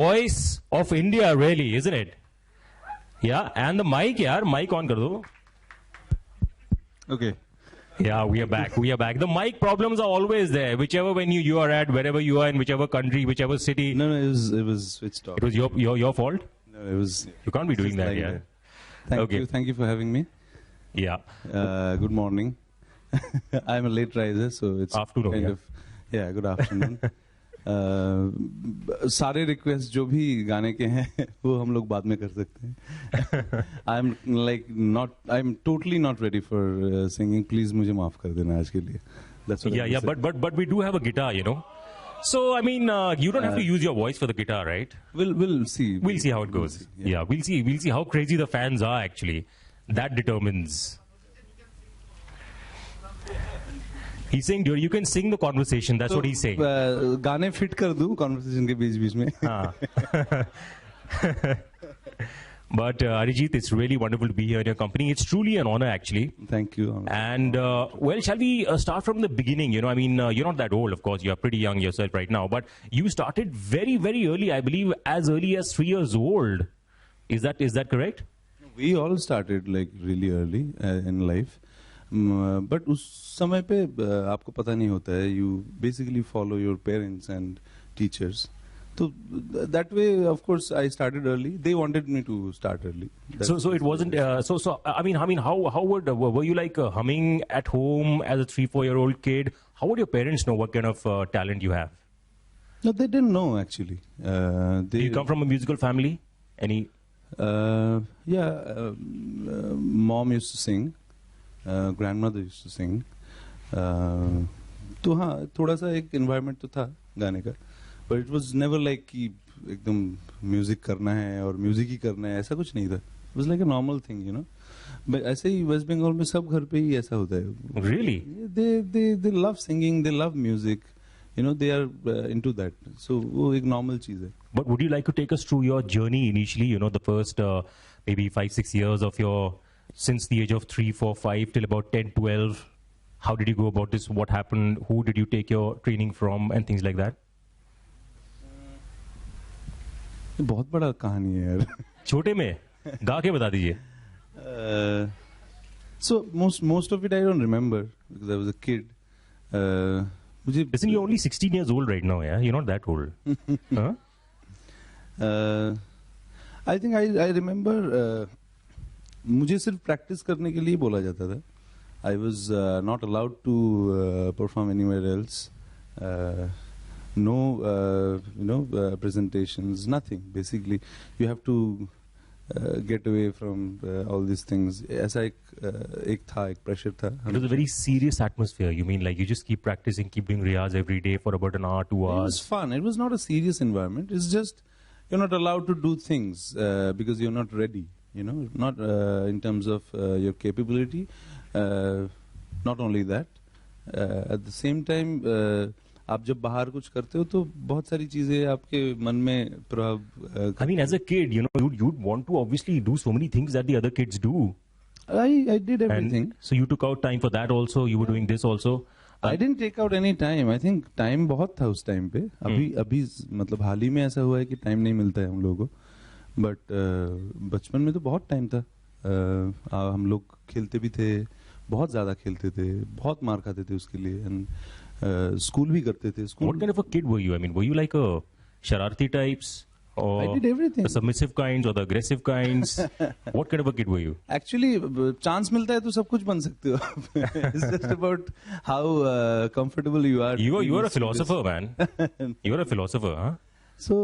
voice of India, really, isn't it? Yeah, and the mic, yaar, mic on kar do. Okay. Yeah, we are back. We are back. The mic problems are always there. Whichever venue you are at, wherever you are in, whichever country, whichever city. No, it was switched off. It was your fault. No, it was. You can't be doing that, yeah. Thank you for having me. Yeah. Good morning. I'm a late riser, so it's afternoon, kind of good afternoon. सारे request जो भी गाने के हैं वो हम लोग बाद में कर सकते हैं. I'm totally not ready for singing. Please मुझे माफ कर देना आज के लिए. That's what yeah. But we do have a guitar, you know. So I mean, you don't have to use your voice for the guitar, right? We'll see. We'll see how it goes. Yeah, we'll see how crazy the fans are actually. That determines. He's saying, you can sing the conversation. That's what he's saying. गाने fit कर दूँ conversation के बीच में. But Arijit, it's really wonderful to be here in your company. It's truly an honor, actually. Thank you. And well, shall we start from the beginning? You know, I mean, you're not that old, of course. You're pretty young yourself right now. But you started very, very early. I believe as early as 3 years old. Is that correct? We all started like really early in life. But उस समय पे आपको पता नहीं होता है. You basically follow your parents and teachers. So that way, of course, I started early. They wanted me to start early. So it wasn't. I mean, how were you like humming at home as a 3-4-year-old kid? How would your parents know what kind of talent you have? No, they didn't know actually. Do you come from a musical family? Any? Mom used to sing. Grandmother used to sing. तो हाँ थोड़ा सा एक environment तो था गाने का. But it was never like कि एकदम music करना है और music ही करना है, ऐसा कुछ नहीं था. It was like a normal thing, you know. But ऐसे ही West Bengal में सब घर पे ही ऐसा होता है. Really? They love singing, they love music. You know, they are into that. So वो एक normal चीज़ है. But would you like to take us through your journey initially? You know, the first maybe 5-6 years of your, since the age of 3, 4, 5 till about 10, 12. How did you go about this? What happened? Who did you take your training from and things like that? बहुत बड़ा कहानी है यार. छोटे में गा के बता दीजिए. So most of it I don't remember because I was a kid. Listen, you're only 16 years old right now, yeah? You're not that old. Huh? I think I remember मुझे सिर्फ practice करने के लिए बोला जाता था. I was not allowed to perform anywhere else. No, presentations, nothing. Basically, you have to get away from all these things. ऐसा एक pressure था. It was a very serious atmosphere. You mean like you just keep practicing, keep doing riyaz every day for about an hour, 2 hours? It was fun. It was not a serious environment. It's just you're not allowed to do things because you're not ready. You know, not in terms of your capability. Not only that, at the same time, आप जब बाहर कुछ करते हो तो बहुत सारी चीजें आपके मन में प्रभाव. I mean, as a kid, you know, you'd want to obviously do so many things that the other kids do. I did everything. And so you took out time for that also. You were doing this also. I didn't take out any time. I think time बहुत था उस time पे. अभी मतलब हाल ही में ऐसा हुआ है कि time नहीं मिलता है हम लोगों को. But बचपन में तो बहुत time था. हम लोग खेलते भी थे, बहुत ज़्यादा खेलते थे, बहुत मार खाते थे उसके लिए. And school भी करते थे. What kind of a kid were you? I mean, were you like a shararti types? Or I did everything. The submissive kinds or the aggressive kinds? What kind of a kid were you? Actually, chance मिलता है तो सब कुछ बन सकते हो. It's just about how comfortable you are. You are a philosopher, man. You are a philosopher, huh? So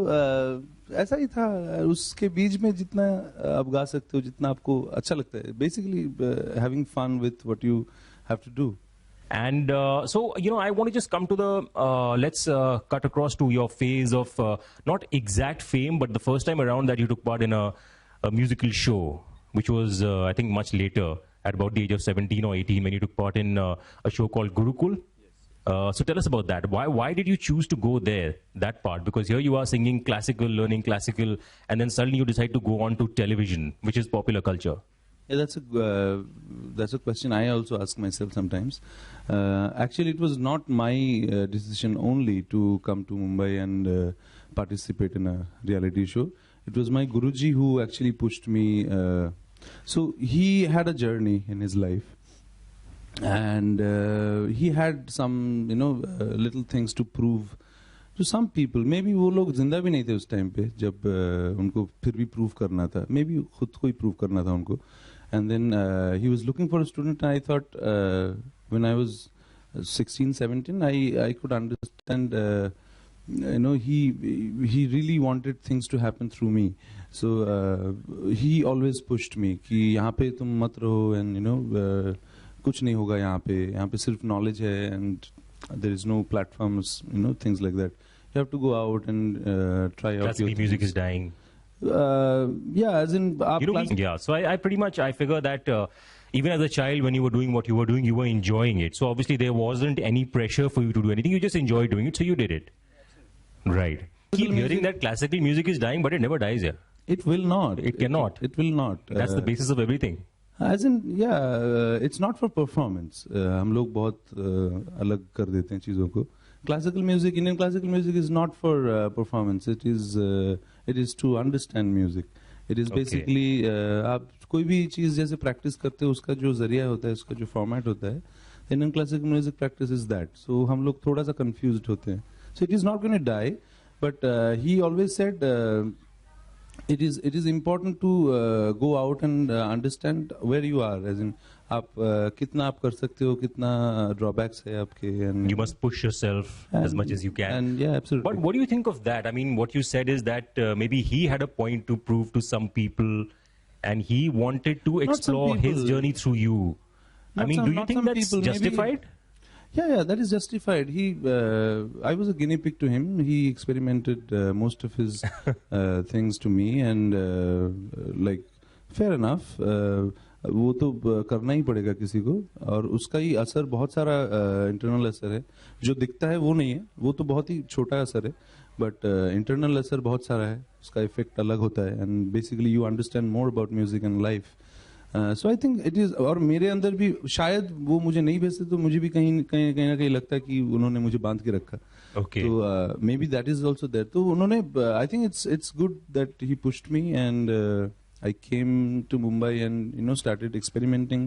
ऐसा ही था. उसके बीच में जितना आप गा सकते हो, जितना आपको अच्छा लगता है. Basically, having fun with what you have to do. And so, you know, I want to just come to the, let's cut across to your phase of, not exact fame, but the first time around that you took part in a musical show, which was, I think, much later, at about the age of 17 or 18, when you took part in a show called Gurukul. So tell us about that. Why did you choose to go there, that part? Because here you are singing classical, learning classical, and then suddenly you decide to go on to television, which is popular culture. Yeah, that's a question I also ask myself sometimes. Actually, it was not my decision only to come to Mumbai and participate in a reality show. It was my Guruji who actually pushed me. So he had a journey in his life, and he had some, little things to prove to some people. Maybe वो लोग जिंदा भी नहीं थे उस time पे जब उनको फिर भी prove करना था. Maybe खुद को ही prove करना था उनको. And then he was looking for a student. And I thought when I was 16, 17, I could understand. He really wanted things to happen through me. So he always pushed me कि यहाँ पे तुम मत रहो, and कुछ नहीं होगा यहाँ पे सिर्फ knowledge है, and there is no platforms, things like that. You have to go out and try out. Classical music is dying. Yeah, as in yeah. So I pretty much I figure that even as a child, when you were doing what you were doing, you were enjoying it. So obviously there wasn't any pressure for you to do anything. You just enjoyed doing it, so you did it. Right. Keep hearing that classical music is dying, but it never dies here. It will not. It cannot. It will not. That's the basis of everything. As in, yeah, it's not for performance. हम लोग बहुत अलग कर देते हैं चीज़ों को. Classical music, Indian classical music is not for performance. It is to understand music. It is basically आप कोई भी चीज़ जैसे practice करते हो उसका जो जरिया होता है, उसका जो format होता है. Indian classical music practice is that. So हम लोग थोड़ा सा confused होते हैं. So it is not going to die, but he always said it is important to go out and understand where you are, as in आप कितना आप कर सकते हो, कितना drawbacks है आपके, and you must push yourself as much as you can. And yeah, absolutely. But what do you think of that? I mean, what you said is that maybe he had a point to prove to some people, and he wanted to explore his journey through you. I mean, do you think that's justified? Yeah, that is justified. I was a guinea pig to him. He experimented most of his things to me, and like, fair enough. वो तो करना ही पड़ेगा किसी को, और उसका ही असर बहुत सारा इंटरनल असर है. जो दिखता है वो नहीं है, वो तो बहुत ही छोटा असर है, बट इंटरनल असर बहुत सारा है. उसका इफेक्ट अलग होता है, and basically you understand more about music and life. So I think it is. और मेरे अंदर भी शायद वो मुझे नहीं भेजते तो मुझे भी कहीं ना कहीं लगता है कि उन्होंने मुझे बांध के रखा. तो maybe that is also there. तो उन्होंने, I think it's good that he pushed me, and I came to Mumbai and started experimenting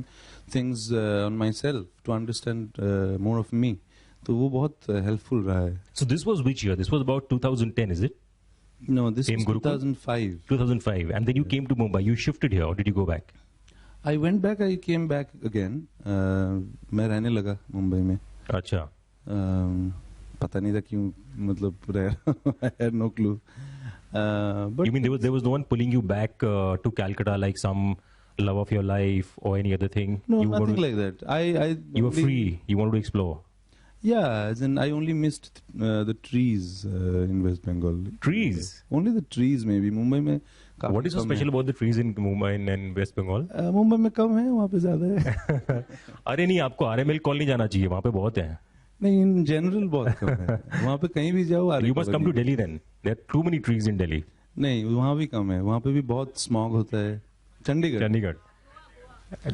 things on myself to understand more of me. तो वो बहुत helpful रहा है. So this was which year? This was about 2010, is it? No, this was 2005. 2005, and then you came to Mumbai. You shifted here, or did you go back? I went back. I came back again. मैं रहने लगा मुंबई में. अच्छा. पता नहीं था क्यों, मतलब I had no clue. But you mean there was no one pulling you back to Calcutta, like some love of your life or any other thing? No, nothing like that. You were free. You wanted to explore. Yeah, as in I only missed the trees in West Bengal. Trees? Only the trees, maybe. Mumbai में. What is so special about the trees in Mumbai and West Bengal? Mumbai में कम है, वहाँ पे ज़्यादा है. अरे नहीं, आपको आरएमएल कॉलोनी जाना चाहिए, वहाँ पे बहुत है. नहीं, in general बहुत कम है. वहाँ पे कहीं भी जाओ. You must come to Delhi then. There are too many trees in Delhi. नहीं, वहाँ भी कम है. वहाँ पे भी बहुत smog होता है. Chandigarh.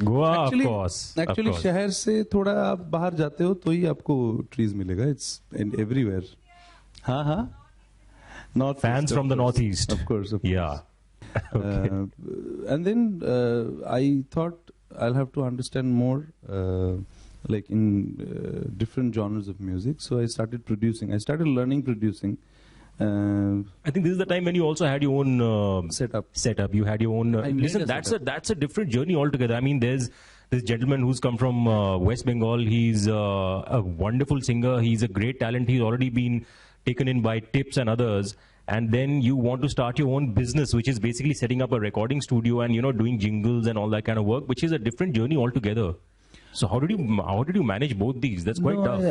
Goa, of course. Actually, शहर से थोड़ा आप बाहर जाते हो तो ही आपको trees मिलेगा. It's everywhere. हाँ. North fans from the northeast. Of course. Yeah. Okay. And then I thought I'll have to understand more. Like in different genres of music. So I started producing. I started learning producing. I think this is the time when you also had your own setup. You had your own. Listen, that's a different journey altogether. I mean, there's this gentleman who's come from West Bengal. He's a wonderful singer. He's a great talent. He's already been taken in by Tips and others. And then you want to start your own business, which is basically setting up a recording studio and doing jingles and all that kind of work, which is a different journey altogether. So how did you manage both these? That's quite tough.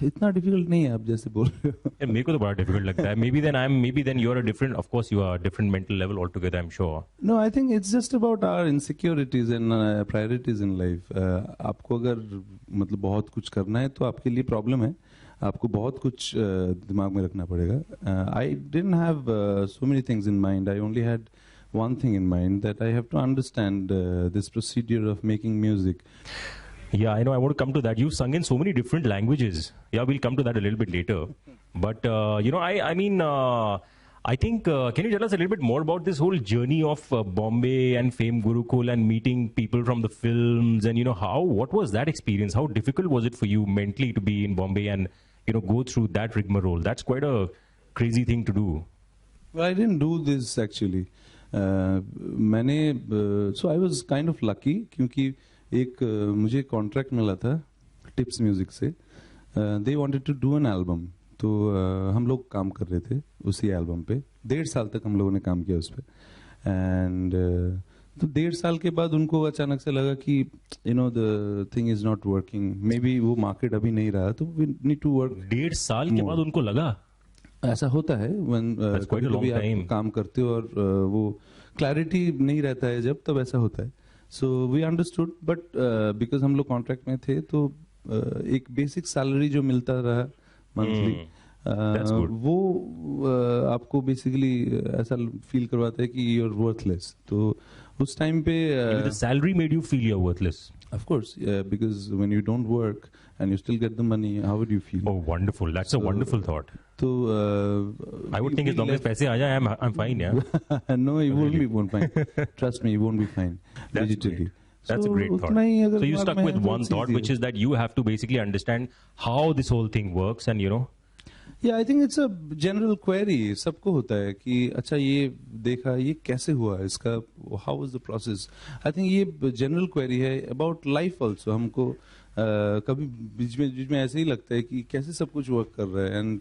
इतना difficult नहीं है आप जैसे बोल रहे हो. मेरे को तो बड़ा difficult लगता है. Maybe then you're a different. Of course, you are a different mental level altogether. I'm sure. No, I think it's just about our insecurities and priorities in life. आपको अगर मतलब बहुत कुछ करना है तो आपके लिए problem है. आपको बहुत कुछ दिमाग में रखना पड़ेगा. I didn't have so many things in mind. I only had one thing in mind, that I have to understand this procedure of making music. Yeah, I know. I want to come to that. You've sung in so many different languages. Yeah, we'll come to that a little bit later. But I think. Can you tell us a little bit more about this whole journey of Bombay and Fame Gurukul and meeting people from the films and what was that experience? How difficult was it for you mentally to be in Bombay and go through that rigmarole? That's quite a crazy thing to do. Well, I didn't do this actually. So I was kind of lucky क्योंकि एक मुझे contract मिला था टिप्स म्यूजिक से. They wanted to do an album. तो हम लोग काम कर रहे थे उसी एल्बम पे. 1.5 साल तक हम लोगों ने काम किया उस पे. एंड तो 1.5 साल के बाद उनको अचानक से लगा कि the thing is not working. May be वो मार्केट अभी नहीं रहा तो वी नीड टू वर्क. 1.5 साल के बाद उनको लगा. ऐसा होता है कभी आप काम करते हो और वो क्लैरिटी नहीं रहता है जब, तब ऐसा होता है. So we understood. But because हम लोग कॉन्ट्रैक्ट में थे तो एक बेसिक सैलरी जो मिलता रहा मंथली, वो आपको बेसिकली ऐसा फील करवाता है कि यू आर वर्थलेस. तो उस टाइम पे salary made you feel you are worthless. Of course, because when you don't work and you still get the money, how would you feel? Oh, wonderful! That's a wonderful thought. So I would think as long as paise aa jaye, I'm fine. Yeah. No, you won't be fine. Trust me, you won't be fine. That's digitally. Great. That's a great thought. So you stuck with one thought, which is that you have to basically understand how this whole thing works, and Yeah, I think it's a general query. सबको होता है कि अच्छा ये देखा, ये कैसे हुआ, इसका how was the process. I think ये general query है about life also. हमको कभी बीच में ऐसे ही लगता है कि कैसे सब कुछ work कर रहा है. And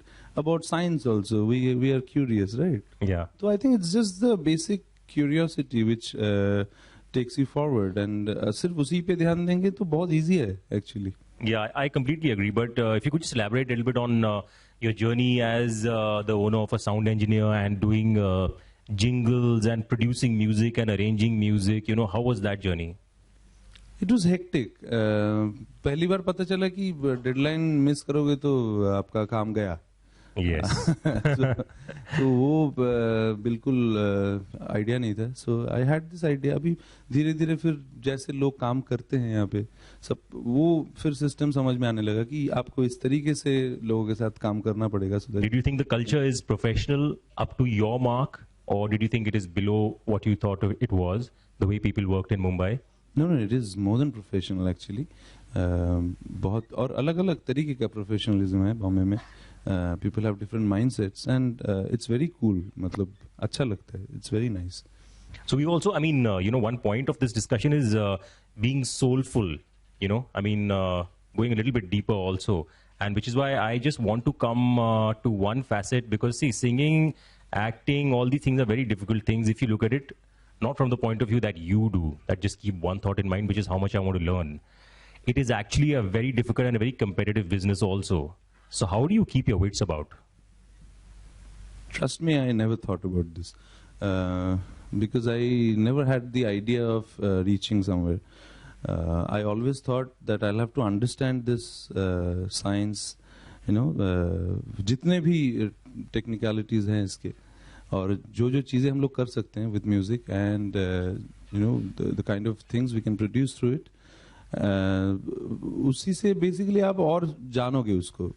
about science also, we are curious, right? Yeah. So I think it's just the basic curiosity which takes you forward. And सिर्फ उसी पे ध्यान देंगे तो बहुत easy है actually. Yeah, I completely agree. But if you could just elaborate a little bit on your journey as the owner of a sound engineer and doing jingles and producing music and arranging music, how was that journey? It was hectic. पहली बार पता चला कि deadline miss करोगे तो आपका काम गया. Yes. तो वो बिल्कुल आइडिया नहीं था. सो आई हैड दिस आइडिया. अभी धीरे धीरे फिर जैसे लोग काम करते हैं यहाँ पे सब, वो फिर सिस्टम समझ में आने लगा कि आपको इस तरीके से लोगों के साथ काम करना पड़ेगा. So did you think the culture is professional up to your mark, or did you think it is below what you thought it was, the way people worked in Mumbai? No, it is more than professional actually. बहुत और अलग अलग तरीके का professionalism है बॉम्बे में. People have different mindsets and it's very cool. मतलब अच्छा लगता है. It's very nice. So we also, one point of this discussion is being soulful. Going a little bit deeper also, and which is why I just want to come to one facet, because see, singing, acting, all these things are very difficult things if you look at it not from the point of view that you do, that just keep one thought in mind, which is how much I want to learn. It is actually a very difficult and a very competitive business also. So how do you keep your wits about? Trust me, I never thought about this because I never had the idea of reaching somewhere. I always thought that I'll have to understand this science, जितने भी technicalities हैं इसके, और जो चीज़ें हम लोग कर सकते हैं with music and the kind of things we can produce through it. उसी से बेसिकली आप और जानोगे उसको.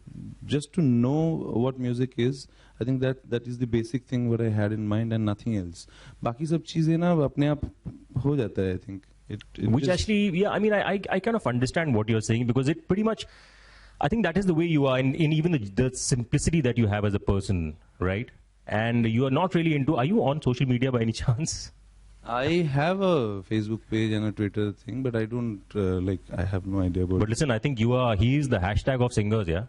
Just to know what music is, I think that is the basic thing what I had in mind and nothing else. बाकी सब चीजें ना अपने आप हो जाता है. I think which actually, yeah, I kind of understand what you're saying, because it pretty much, I think that is the way you are in even the simplicity that you have as a person, right? And you are not really into, are you on social media by any chance? I have a Facebook page and a Twitter thing, but I don't I have no idea about it. But listen, I think he is the hashtag of singers, yeah?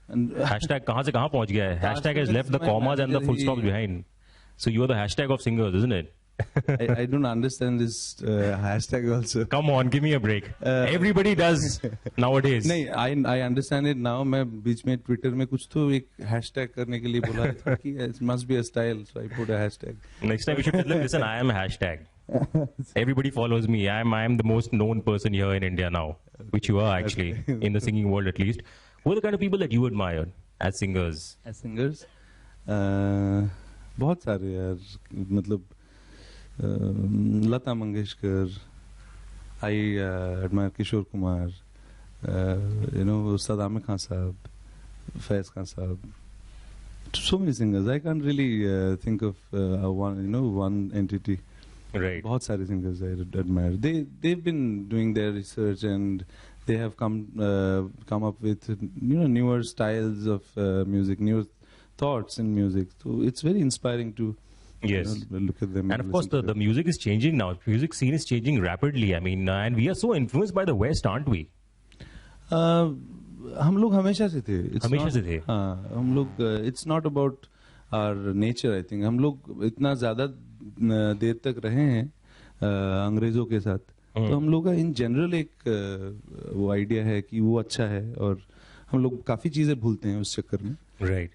And hashtag kahan se kahan pahunch gaya hai? Hashtag has left the commas and the full stops behind. So you are the hashtag of singers, isn't it? I don't understand this hashtag also. Come on, give me a break. Everybody does nowadays. नहीं, I understand it now. मैं बीच में Twitter में कुछ तो एक hashtag करने के लिए बोला था कि it must be a style, so I put a hashtag. Next time we should tell them, listen, I am a hashtag. Everybody follows me. I am the most known person here in India now, which you are actually, in the singing world at least. Who are the kind of people that you admire as singers? As singers? बहुत सारे यार, मतलब Lata Mangeshkar, I admire Kishore Kumar, Saddam Khan Sahab, Faiz Khan Sahab. So many singers. I can't really think of one entity. Right. बहुत सारे singers I admire. They've been doing their research and they have come up with newer styles of music, newer thoughts in music. So it's very inspiring to look at them. And of course, the music is changing now. Music scene is changing rapidly. I mean, and we are so influenced by the West, aren't we? हम लोग हमेशा से थे. हमेशा से थे. हाँ, हम लोग. It's not about our nature, I think. हम लोग इतना ज़्यादा देर तक रहे हैं अंग्रेजों के साथ, तो हम लोग का इन जनरल एक वो आइडिया है कि वो अच्छा है और हम लोग काफी चीजें भूलते हैं उस चक्कर में. Right.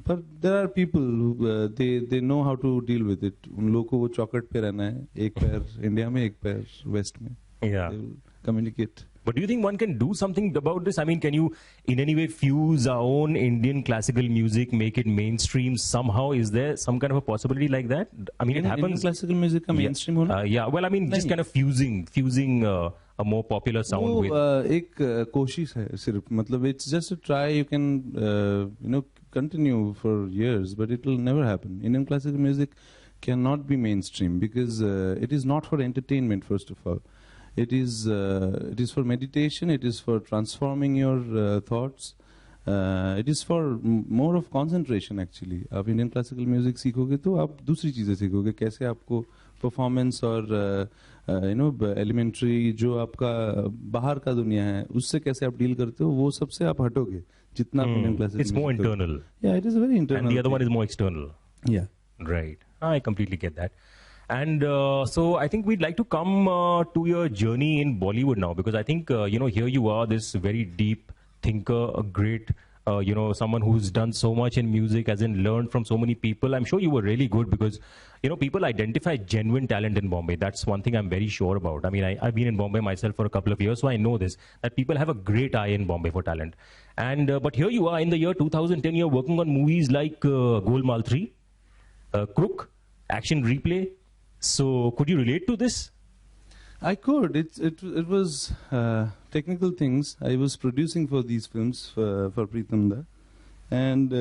But there are people who they know how to deal with it. उन लोगों को वो चौकट पे रहना है, एक पैर इंडिया में, एक पैर वेस्ट में. Yeah. They will communicate. But do you think one can do something about this? I mean, can you in any way fuse our own Indian classical music, make it mainstream somehow? Is there some kind of a possibility like that? I mean, it happens. Indian classical music का mainstream होना? Yeah. Well, I mean, just kind of fusing a more popular sound with. एक कोशिश है सिर्फ. मतलब it's just a try. You can continue for years, but it will never happen. Indian classical music cannot be mainstream because it is not for entertainment. First of all. It is for meditation. It is for transforming your thoughts. It is for more of concentration actually. आप Indian classical music सीखोगे तो आप दूसरी चीजें सीखोगे. कैसे आपको performance और elementary जो आपका बाहर का दुनिया है उससे कैसे आप deal करते हो, वो सबसे आप हटोगे जितना Indian classical. It's more internal. Yeah, it is very internal. And the other one is more external. Yeah. Right. I completely get that. And so I think we'd like to come to your journey in Bollywood now, because I think, here you are, this very deep thinker, a great, someone who's done so much in music, as in learned from so many people. I'm sure you were really good because, people identify genuine talent in Bombay. That's one thing I'm very sure about. I mean, I've been in Bombay myself for a couple of years, so I know this, that people have a great eye in Bombay for talent. And but here you are in the year 2010, you're working on movies like Golmaal 3, Crook, Action Replay. So, could you relate to this? I could. It was technical things. I was producing for these films for Pritam Da, and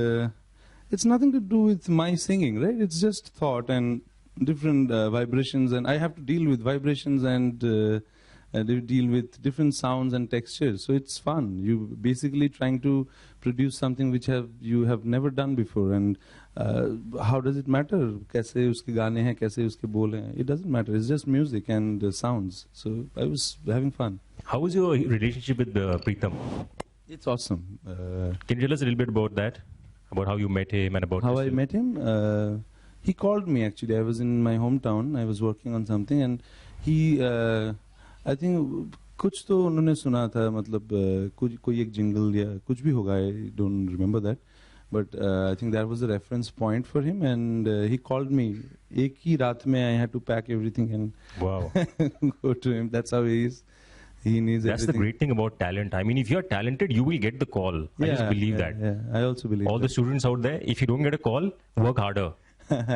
it's nothing to do with my singing, right? It's just thought and different vibrations, and I have to deal with vibrations and deal with different sounds and textures. So it's fun. You basically trying to produce something which you have never done before, and how does it matter? कैसे उसके गाने हैं, कैसे उसके बोल हैं? It doesn't matter. It's just music and sounds. So I was having fun. How was your relationship with Pritam? It's awesome. Can you tell us a little bit about that? About how you met him and about how I met him? He called me actually. I was in my hometown. I was working on something, and he, I think, कुछ तो उन्होंने सुना था, मतलब कोई एक jingle या कुछ भी होगा. I don't remember that. But I think that was a reference point for him, and he called me. एक ही रात में I had to pack everything and wow. go to him. That's how he is. He needs That's everything. the great thing about talent. I mean, if you're talented, you will get the call. I just believe that. Yeah, I also believe all that. The students out there, if you don't get a call, work harder.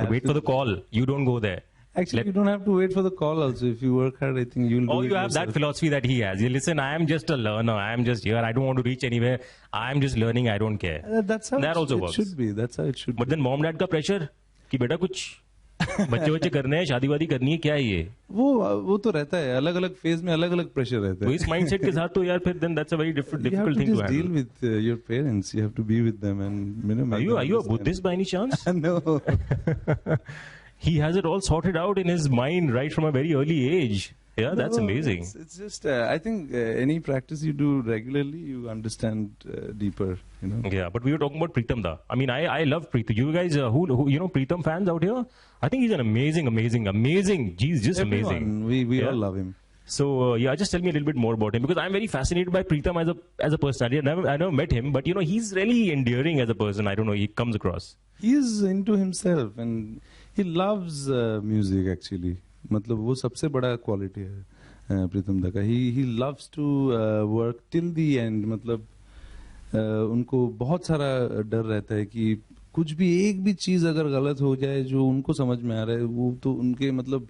Wait for the call. You don't go there. Actually, you don't have to wait for the call also. If you work hard, I think you'll do it. Oh, you have that philosophy that he has. You listen, I am just a learner. I am just here. I don't want to reach anywhere. I am just learning. I don't care. That's how that also it works. Should be. That's how it should but be. Then mom dad का pressure कि बेटा कुछ बच्चे करने हैं, शादी वादी करनी है, क्या है ये? वो तो रहता है. अलग-अलग phase में अलग-अलग pressure रहता है. तो इस mindset के साथ तो यार फिर then that's a very difficult thing to handle. You have to just deal with your parents. You have to be with them and Are you a Buddhist by any chance? No. He has it all sorted out in his mind right from a very early age. Yeah, that's amazing. It's just, I think any practice you do regularly, you understand deeper, Yeah, but we were talking about Pritam Da. I mean, I love Pritam. You guys, who Pritam fans out here? I think he's an amazing. He's just Everyone, amazing. We all love him. So, just tell me a little bit more about him, because I'm very fascinated by Pritam as a personality. I never met him, but, he's really endearing as a person. I don't know, he comes across. He's into himself and he loves music actually. मतलब वो सबसे बड़ा quality है प्रीतम दा का. He loves to work till the end. मतलब उनको बहुत सारा डर रहता है कि कुछ भी एक भी चीज अगर गलत हो जाए जो उनको समझ में आ रहा है, वो तो उनके मतलब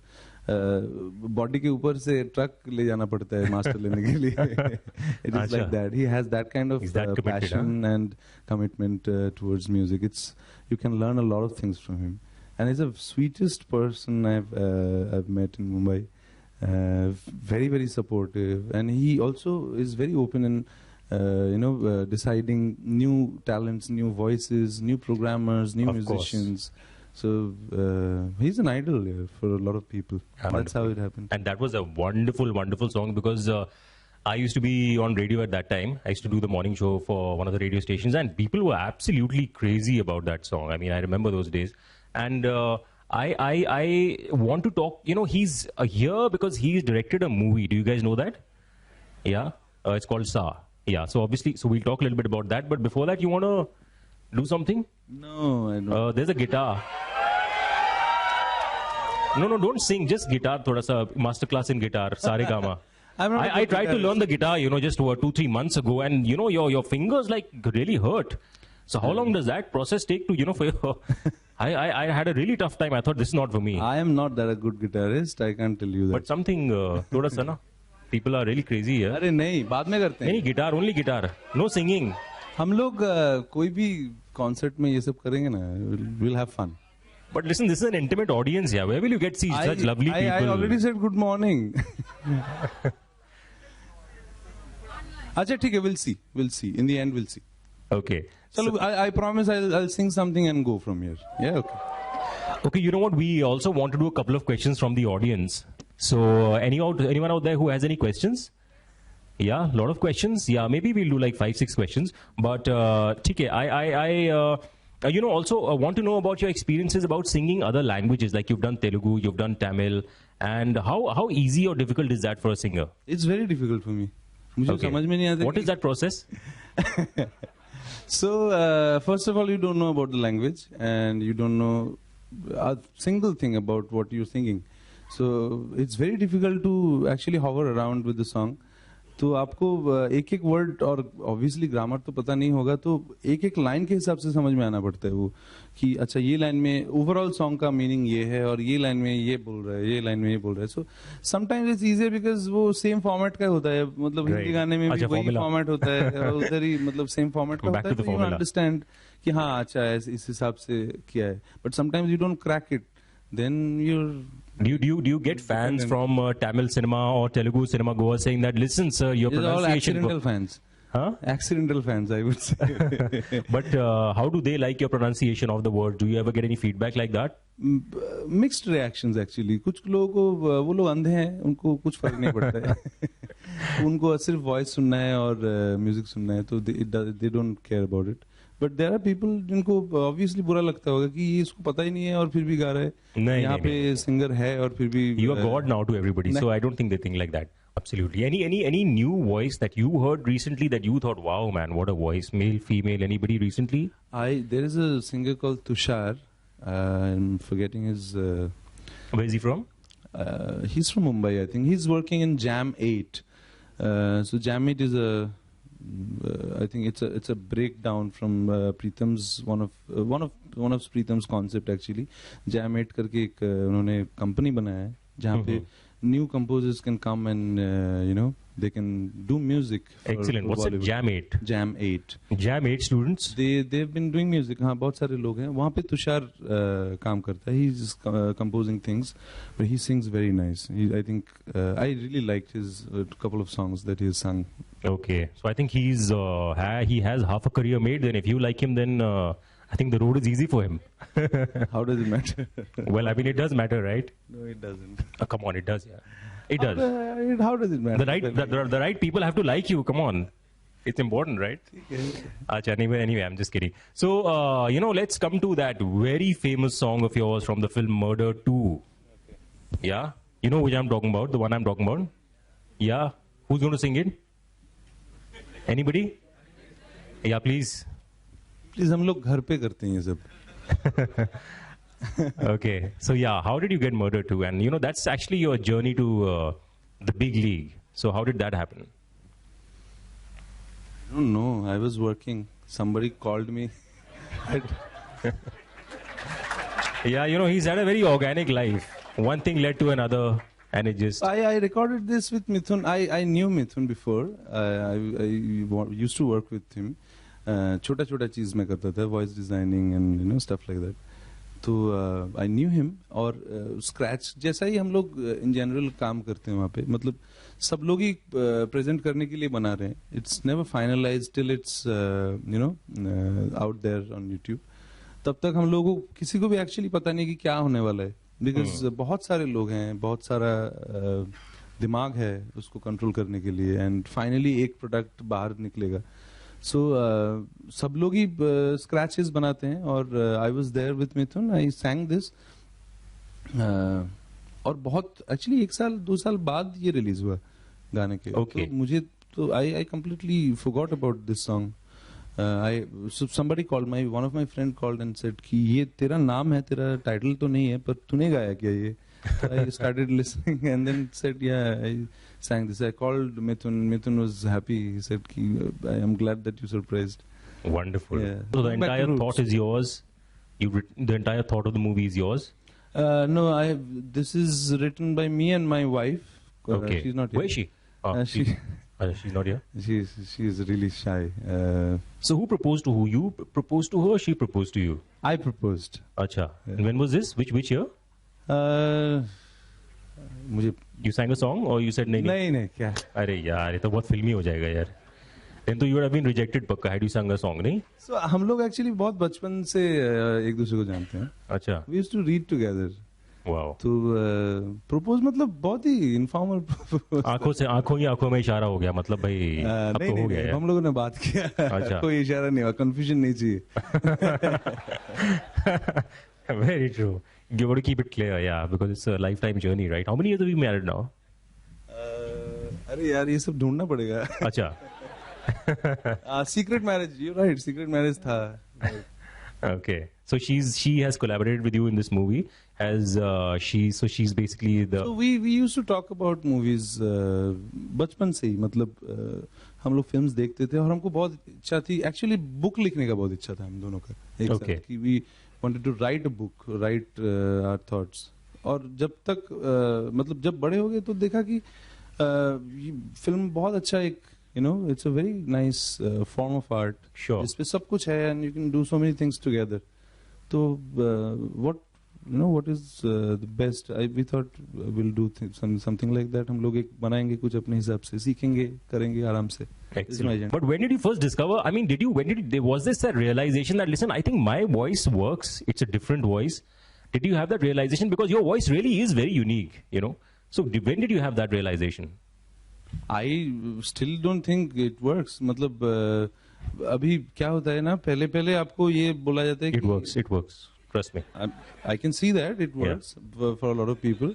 बॉडी के ऊपर से ट्रक ले जाना पड़ता है मास्टर लेने के लिए. It is like that. He has that kind of passion and commitment towards music. You can learn a lot of things from him, and he's the sweetest person I've met in Mumbai. Very, very supportive, and he also is very open in deciding new talents, new voices, new programmers, new musicians. So he's an idol for a lot of people. That's how it happened. And that was a wonderful, wonderful song, because I used to be on radio at that time. I used to do the morning show for one of the radio stations, and people were absolutely crazy about that song. I mean, I remember those days. And I want to talk, he's here because he's directed a movie. Do you guys know that? Yeah? It's called Sa. Yeah, so obviously, we'll talk a little bit about that. But before that, you want to do something? No, I don't. There's a guitar. No, don't sing. Just guitar. Thoda sa masterclass in guitar. Sare gama. I tried to learn the guitar, just 2-3 months ago, and your fingers like really hurt. So how long does that process take to for your? I had a really tough time. I thought this is not for me. I am not that a good guitarist. I can't tell you that. But something thoda sa na. People are really crazy here. अरे नहीं, बाद में करते हैं. नहीं, guitar, only guitar. No singing. हम लोग कोई भी concert में ये सब करेंगे ना, we'll have fun. But listen, this is an intimate audience here. Where will you get see such lovely people? I already said good morning. अच्छा ठीक है, we'll see. In the end, we'll see. Okay. So I promise I'll sing something and go from here. Yeah, okay. Okay, you know what? We also want to do a couple of questions from the audience. So anyone out there who has any questions? Yeah, a lot of questions. Yeah, maybe we'll do like 5-6 questions. But okay, I also want to know about your experiences about singing other languages. Like you've done Telugu, you've done Tamil, and how easy or difficult is that for a singer? It's very difficult for me. Okay. What is that process? So first of all, you don't know about the language, and you don't know a single thing about what you're singing. So it's very difficult to actually hover around with the song. तो आपको एक एक word और obviously grammar तो पता नहीं होगा, तो एक एक लाइन के हिसाब से समझ में आना पड़ता है वो कि अच्छा ये लाइन में ओवरऑल सॉन्ग का मीनिंग ये है और ये लाइन में ये बोल रहा है, ये लाइन में ये बोल रहा है. So sometimes it's easier because वो सेम फॉर्मेट का होता है, मतलब हिंदी गाने में भी वही फॉर्मेट होता है, उधर ही मतलब सेम फॉर्मेट का होता है, तो यू अंडरस्टैंड कि हाँ अच्छा है इस हिसाब से किया है. But sometimes you don't crack it, then Do you get fans from Tamil cinema or Telugu cinema goers saying that, listen sir, your pronunciation... All accidental fans. Huh? Accidental fans, I would say. But how do they like your pronunciation of the word? Do you ever get any feedback like that? Mixed reactions actually. कुछ लोगों को वो लोग अंधे हैं, उनको कुछ फर्क नहीं पड़ता है. उनको सिर्फ वॉइस सुनना है और म्यूजिक सुनना है, तो they don't care about it. But there are people जिनको obviously बुरा लगता होगा कि ये इसको पता ही नहीं है और फिर भी गा रहा है. यहाँ पे सिंगर है और फिर भी. You are God now to everybody, so I don't think they think like that. Absolutely. Any new voice that you heard recently that you thought, wow man, what a voice, male, female, anybody recently? There is a singer called Tushar. I'm forgetting his. Where is he from? He's from Mumbai, I think. He's working in Jam 8. So Jam 8 is a. I think it's a breakdown from Preetham's one of Preetham's concept actually. Jam 8 करके एक उन्होंने company बनाया है जहाँ पे new composers can come and they can do music. Excellent. What's it? Jam 8. Jam 8. Jam 8 students. They've been doing music. हाँ बहुत सारे लोग हैं वहाँ पे. तुषार काम करता है. He's composing things, but he sings very nice. I think I really liked his couple of songs that he has sung. Okay, so I think he has half a career made. Then if you like him, then I think the road is easy for him. How does it matter? Well, I mean, it does matter, right? No, it doesn't. Come on, it does, yeah. It does. How does it matter? The right people have to like you. Come on. It's important, right? Anyway, I'm just kidding. So, let's come to that very famous song of yours from the film Murder 2. Okay. Yeah? You know which I'm talking about? The one I'm talking about? Yeah? Who's going to sing it? Anybody? Yeah, please. Please, हम लोग घर पे करते हैं ये सब. Okay, so yeah, how did you get Murder 2? And that's actually your journey to the big league. So how did that happen? I don't know. I was working. Somebody called me Yeah, you know, he's had a very organic life. One thing led to another, and it just... I recorded this with Mithun. I knew Mithun before. I used to work with him. छोटा छोटा चीज़ मैं करता था, voice designing and, you know, stuff like that. तो I knew him. और scratch जैसा ही हम लोग in general काम करते हैं वहाँ पे, मतलब सब लोग ही present करने के लिए बना रहे हैं. It's never finalized till it's you know out there on YouTube. तब तक हम लोगों को किसी को भी एक्चुअली पता नहीं कि क्या होने वाला है, बिकॉज बहुत सारे लोग हैं, बहुत सारा दिमाग है उसको कंट्रोल करने के लिए, एंड फाइनली एक प्रोडक्ट बाहर निकलेगा. सो सब लोग ही स्क्रैचेस बनाते हैं, और I was there with Mithun, I sang this, और बहुत एक्चुअली 1 साल 2 साल बाद ये रिलीज हुआ गाने के. Okay. तो मुझे तो I completely forgot about this song. somebody called, one of my friend called and said कि ये तेरा नाम है, तेरा टाइटल तो नहीं है, पर तूने गाया क्या ये? I started listening and then said, yeah, I sang this. I called Mithun. Mithun was happy. He said, I am glad that you surprised. Wonderful. Yeah. So the entire thought is yours? The entire thought of the movie is yours? No, this is written by me and my wife. Okay. She's not here. Where is she? She's not here? She's really shy. So who proposed to who? You proposed to her or she proposed to you? I proposed. Acha. Yeah. And when was this? Which year? मुझे You sang a song or you said नहीं क्या? अरे यार ये तो बहुत फिल्मी हो जाएगा यार. Then तो you would have been rejected पक्का had you sung a song, नहीं? So हम लोग एक्चुअली बहुत बचपन से एक दूसरे को जानते हैं. अच्छा. We used to read together. Wow. तो प्रपोज मतलब बहुत ही इनफॉर्मल. आंखों में इशारा हो गया, मतलब भाई अब तो हो गया. हम लोगों ने बात किया. अच्छा. कोई इशारा नहीं हुआ, कंफ्यूजन नहीं चाहिए. Very true. You got to keep it clear, yeah, because it's a lifetime journey, right? How many years have you been married now? अरे यार ये सब ढूंढना पड़ेगा. अच्छा. Secret marriage, you're right. Secret marriage था. Okay, so she has collaborated with you in this movie. She's basically the. So we used to talk about movies बचपन से ही, मतलब हम लोग फिल्म्स देखते थे, और हमको बहुत इच्छा थी, एक्चुअली बुक लिखने का बहुत इच्छा था हम दोनों का एक साथ, कि we wanted to write a book, write our thoughts. और जब तक मतलब जब बड़े हो गए तो देखा कि ये फिल्म बहुत अच्छा एक, you know, it's a very nice form of art. Sure. जिसपे सब कुछ है, and you can do so many things together. तो what is the best? We thought we'll do something like that. हम लोग एक बनाएंगे कुछ अपने हिसाब से, सीखेंगे, करेंगे आराम से. Excellent. But when did you first discover? I mean, was this a realization that, listen, I think my voice works. It's a different voice. Did you have that realization? Because your voice really is very unique, you know. So when did you have that realization? I still don't think it works. मतलब अभी क्या होता है ना, पहले आपको ये बोला जाता है कि it works. Trust me. I can see that it works for a lot of people.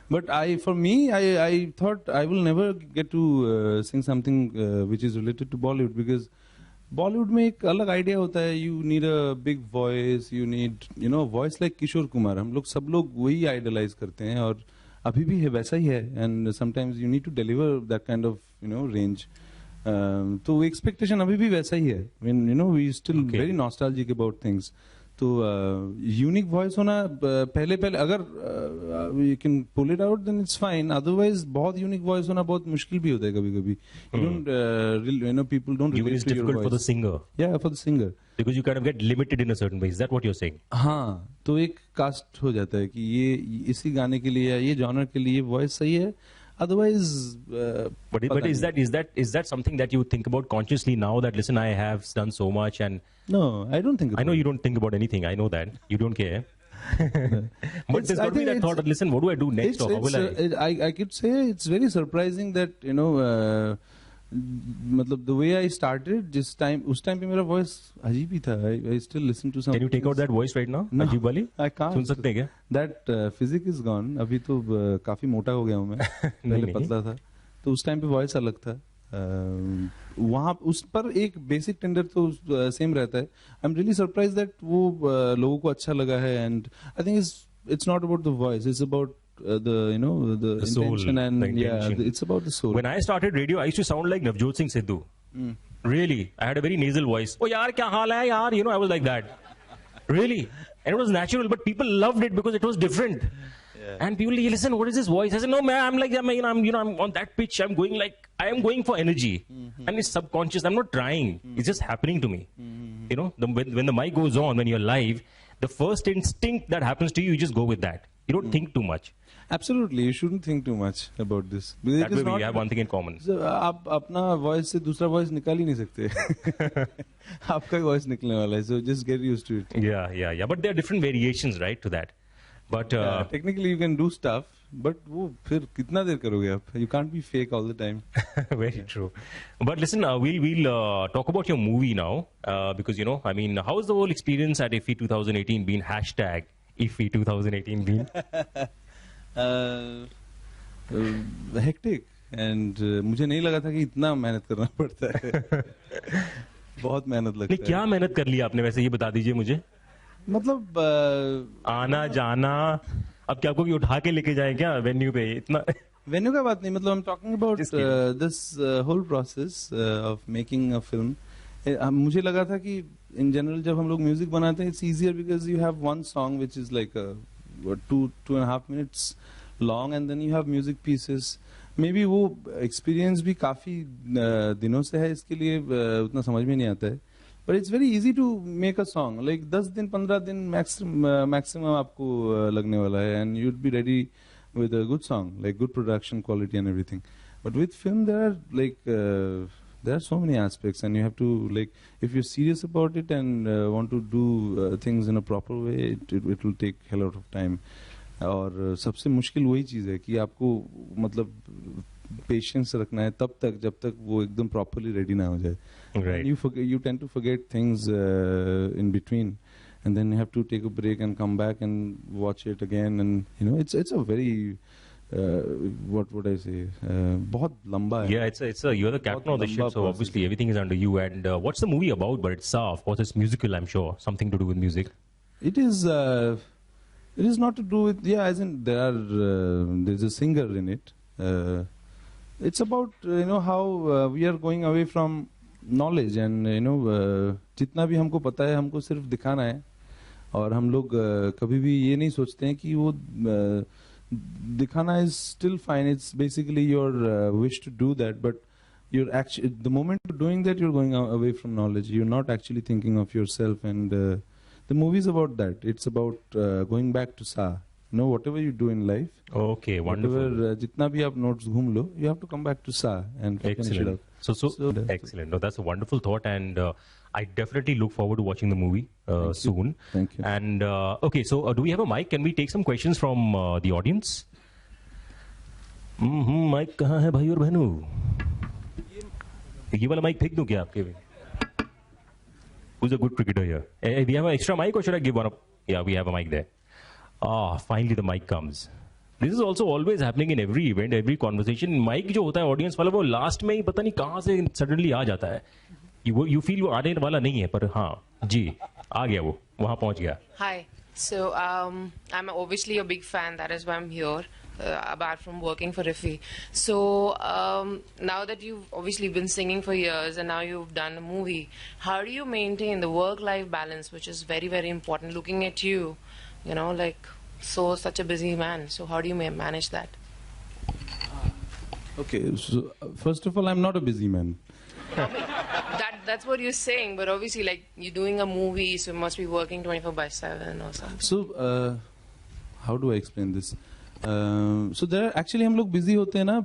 But for me, I thought I will never get to sing something which is related to Bollywood, because Bollywood में एक अलग idea होता है. You need a big voice. You need, you know, voice like Kishore Kumar. हम लोग सब लोग वही idolize करते हैं, और अभी भी है वैसा ही है. And sometimes you need to deliver that kind of, you know, range. तो expectation अभी भी वैसा ही है. When, you know, we still very nostalgic about things. तो unique voice होना पहले अगर you can pull it out, then it's fine. Otherwise बहुत unique voice होना बहुत मुश्किल भी होता है कभी-कभी. You don't, you know, people don't relate to your voice. Even it's difficult for the singer. Yeah, for the singer. Because you kind of get limited in a certain way. Is that what you're saying? हाँ, तो एक cast हो जाता है कि ये इसी गाने के लिए या ये जॉनर के लिए voice सही है. Otherwise, but is that something that you think about consciously now, that listen, I have done so much? And no, I don't think about it. I know you don't think about anything. I know that you don't care. But there's got to be that thought that, listen, what do I do next, or how will I could say it's very surprising that, you know, मतलब the way I started, उस time पे मेरा voice अजीब ही था. I still listen to some. Can you take out that voice right now? No, अजीब वाली? I can't. सुन सकते हैं क्या? That physic is gone. अभी तो काफी मोटा हो गया हूँ मैं. पहले पतला था. तो उस time पे voice अलग था. वहाँ उस पर एक basic tender तो same रहता है. I'm really surprised that वो लोगों को अच्छा लगा है, and I think it's not about the voice. It's about the intention, soul, and the intention. Yeah, it's about the soul. When I started radio, I used to sound like Navjot Singh Sidhu. Really, I had a very nasal voice. Oh, yaar, kya haal hai, yaar? You know, I was like that. Really, and it was natural, but people loved it because it was different. Yeah. And people, listen, what is this voice? I said, no, man, I'm on that pitch. I'm going like, I am going for energy, and it's subconscious. I'm not trying. It's just happening to me. You know, when the mic goes on, when you're live, the first instinct that happens to you, you just go with that. You don't think too much. Absolutely, you shouldn't think too much about this. That way we have one thing in common. So, आप अपना voice से दूसरा voice निकाल ही नहीं सकते. आपका voice निकलने वाला है, so just get used to it. Yeah. But there are different variations, right, to that. But technically you can do stuff, but वो फिर कितना देर करोगे आप? You can't be fake all the time. Very true. But listen, we'll talk about your movie now, because, you know, I mean, how has the whole experience at IFFI 2018 been? Hashtag IFFI 2018 been? Hectic, and मुझे नहीं लगा था कि इतना मेहनत करना पड़ता है. बहुत मेहनत लगता है. क्या मेहनत कर ली आपने, वैसे ये बता दीजिए मुझे. मतलब आना जाना, अब क्या आपको भी उठा के लेके जाए क्या वेन्यू पे? इतना वेन्यू का बात नहीं, मतलब I'm talking about this whole process of making a film. मुझे लगा था कि in general जब हम लोग म्यूजिक बनाते हैं, it's easier because you have one song which is like 2.5 minutes long, and then you have music pieces. Maybe वो experience भी काफी दिनों से है, इसके लिए उतना समझ में नहीं आता है. But it's very easy to make a song. Like 10 दिन 15 दिन maximum आपको लगने वाला है, and you'd be ready with a good song, like good production quality and everything. But with film there are so many aspects, and you have to, like, if you're serious about it and want to do things in a proper way, it will take a lot of time. और सबसे मुश्किल वही चीज़ है कि आपको मतलब patience रखना है तब तक जब तक वो एकदम प्रॉपरली रेडी ना हो जाए. Right. You tend to forget things in between, and then you have to take a break and come back and watch it again, and you know it's a very what would I say? बहुत लंबा है. Yeah, you're the captain of the ship, so obviously everything is under you. And what's the movie about? But itself, of course, it's musical. I'm sure something to do with music. It is not to do with, as in there's a singer in it. It's about how we are going away from knowledge, and जितना भी हमको पता है हमको सिर्फ दिखाना है, और हम लोग कभी भी ये नहीं सोचते हैं कि वो दिखाना is still fine. It's basically your wish to do that, but you're actually, the moment you're doing that, you're going away from knowledge. You're not actually thinking of yourself, and the movie is about that. It's about going back to Sa. Whatever you do in life. Okay, wonderful. Whatever, jitna bhi aap notes ghum lo, you have to come back to Sa and finish it up. So excellent. No, that's a wonderful thought, and I definitely look forward to watching the movie soon. Thank you. And okay, so do we have a mic? Can we take some questions from the audience? Mic कहाँ है भाई और बहनों? ये वाला mic फेंक दूँ क्या आपके? Who's a good cricketer here? We have an extra mic, or should I give one up? Yeah, we have a mic there. Finally the mic comes. This is also always happening in every event, every conversation. Mic जो होता है audience वाला, वो last में ही पता नहीं कहाँ से suddenly आ जाता है. You feel वो आने वाला नहीं है, पर हाँ जी आ गया, वो वहाँ पहुँच गया. Hi. So I'm obviously a big fan. That is why I'm here. Apart from working for IFFI. So now that you've obviously been singing for years and now you've done a movie, how do you maintain the work-life balance, which is very, very important? Looking at you, such a busy man. So how do you manage that? Okay, so first of all, I'm not a busy man. That's what you're saying, but obviously, like, you're doing a movie, so you must be working 24/7 or something. So how do I explain this? So there are actually हम लोग busy होते हैं ना,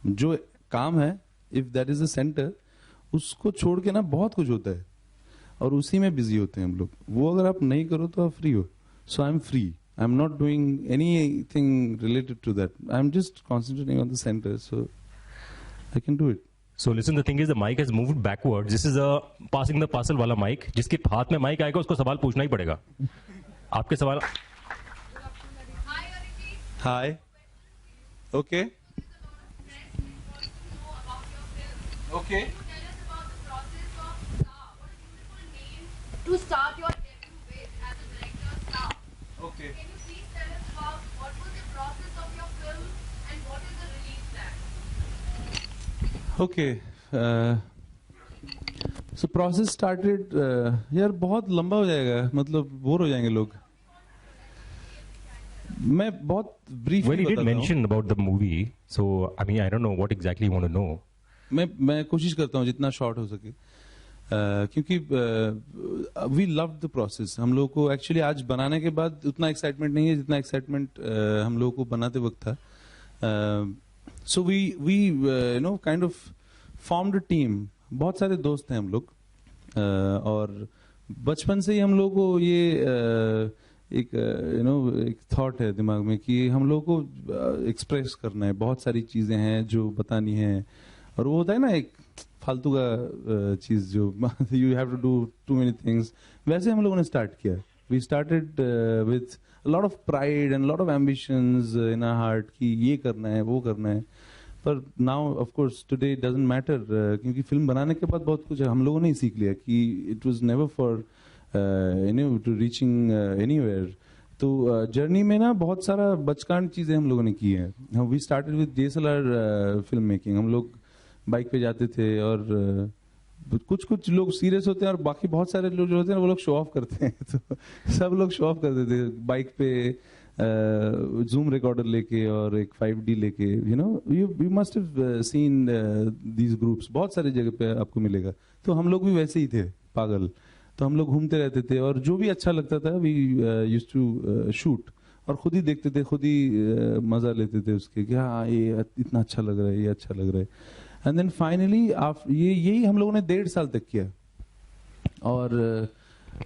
जो काम है, if that is the center, उसको छोड़ के ना बहुत कुछ होता है, और उसी में busy होते हैं हम लोग. वो अगर आप नहीं करो तो आप free हो. So I'm free. I'm not doing anything related to that. I'm just concentrating on the center, so I can do it. So listen, the thing is, the mic has moved backwards. This is a passing the parcel वाला mic. जिसके हाथ में mic आएगा उसको सवाल पूछना ही पड़ेगा. आपके सवाल. Hi. Okay. Okay. To start your debut with as a director star. Okay. Can you please tell us about what was the process of your film and what is the release plan? Okay. So process started, यार बहुत लंबा हो जाएगा, मतलब bore हो जाएंगे लोग. मैं बहुत briefly Well, he did बताता हूँ. mention about the movie, so I mean, I don't know what exactly you want to know. मैं कोशिश करता हूँ जितना शॉर्ट हो सके, क्योंकि वी लव द प्रोसेस. हम लोगों को एक्चुअली आज बनाने के बाद उतना एक्साइटमेंट नहीं है जितना एक्साइटमेंट हम लोगों को बनाते वक्त था. So we you know kind of formed a team. बहुत सारे दोस्त हैं हम लोग, और बचपन से ही हम लोग को ये एक यू नो एक थॉट है दिमाग में कि हम लोग को एक्सप्रेस करना है. बहुत सारी चीजें हैं जो बतानी है, और वो होता है ना एक फालतू का चीज जो you have to do to many things. वैसे हम लोगों ने स्टार्ट किया. We started with lot of pride and lot of ambitions in our heart कि ये करना है वो करना है. पर now of course today doesn't matter, क्योंकि फिल्म बनाने के बाद बहुत कुछ हम लोगों ने ही सीख लिया कि it was never for you know to reaching anywhere. तो जर्नी में ना बहुत सारा बचकान चीजें हम लोगों ने की है. We started with DSLR film making. हम लोग बाइक पे जाते थे, और कुछ लोग सीरियस होते हैं और बाकी बहुत सारे लोग जो होते हैं वो लोग शो ऑफ करते हैं. तो सब लोग शो ऑफ करते थे बाइक पे, जूम रिकॉर्डर लेके और एक 5D लेके. You know you must have seen these groups, बहुत सारी जगह पे आपको मिलेगा. तो हम लोग भी वैसे ही थे, पागल. तो हम लोग घूमते रहते थे, और जो भी अच्छा लगता था वी यूज्ड टू शूट, और खुद ही देखते थे, खुद ही मजा लेते थे उसके कि हाँ ये इतना अच्छा लग रहा है, ये अच्छा लग रहा है. एंड देन फाइनली यही हम लोगों ने 1.5 साल तक किया. और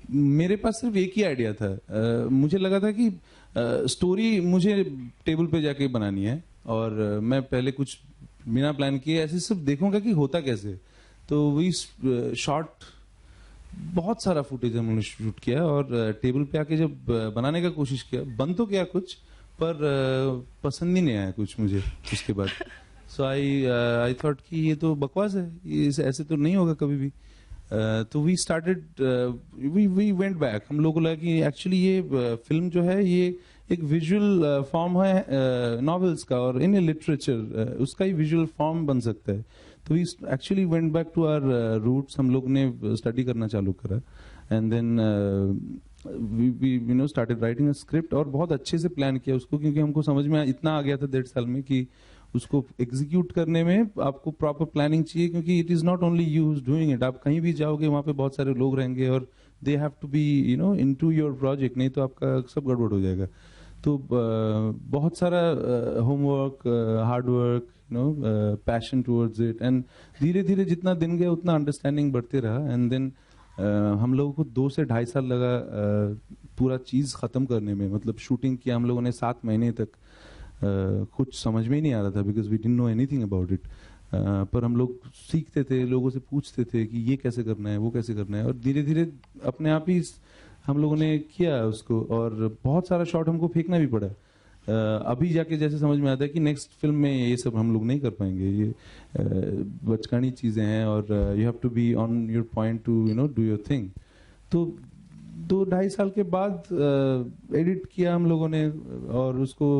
मेरे पास सिर्फ एक ही आइडिया था. मुझे लगा था कि स्टोरी मुझे टेबल पे जाके बनानी है, और मैं पहले कुछ बिना प्लान किए ऐसे सिर्फ देखूंगा कि होता कैसे. तो वी शॉट, बहुत सारा फुटेज हमने शूट किया, और टेबल पे आके जब बनाने का कोशिश किया, बन तो क्या कुछ, पर पसंद ही नहीं आया कुछ मुझे उसके बाद. सो आई थॉट कि ये तो बकवास है, ये ऐसे तो नहीं होगा कभी भी. तो we started, we went back. हम लोगों को लगा कि एक्चुअली ये फिल्म जो है ये एक विजुअल फॉर्म है नॉवेल्स का, और इन लिटरेचर उसका ही विजुअल फॉर्म बन सकता है. तो we actually went back to our roots. हम लोग ने स्टडी करना चालू करा, and then we you know started writing a script, और बहुत अच्छे से प्लान किया उसको, क्योंकि हमको समझ में इतना आ गया था 1.5 साल में कि उसको एग्जीक्यूट करने में आपको प्रॉपर प्लानिंग चाहिए. क्योंकि it is not only you doing it. आप कहीं भी जाओगे वहां पे बहुत सारे लोग रहेंगे, और they have to be you know into your project, नहीं तो आपका सब गड़बड़ हो जाएगा. तो बहुत सारा homework, hard work, you know passion towards it, and धीरे धीरे जितना दिन गया उतना अंडरस्टैंडिंग बढ़ते रहा. एंड देन हम लोगों को 2 से 2.5 साल लगा पूरा चीज खत्म करने में. मतलब शूटिंग किया हम लोगों ने 7 महीने तक. कुछ समझ में ही नहीं आ रहा था, because we didn't know anything about it. पर हम लोग सीखते थे, लोगों से पूछते थे कि ये कैसे करना है, वो कैसे करना है, और धीरे धीरे अपने आप ही हम लोगों ने किया उसको. और बहुत सारा शॉट हमको फेंकना भी पड़ा. अभी जाके जैसे समझ में आता है कि नेक्स्ट फिल्म में ये सब हम लोग नहीं कर पाएंगे, ये बचकानी चीजें हैं, और you have to be on your point to you know do your thing. तो 2-2.5 साल के बाद एडिट किया हम लोगों ने, और उसको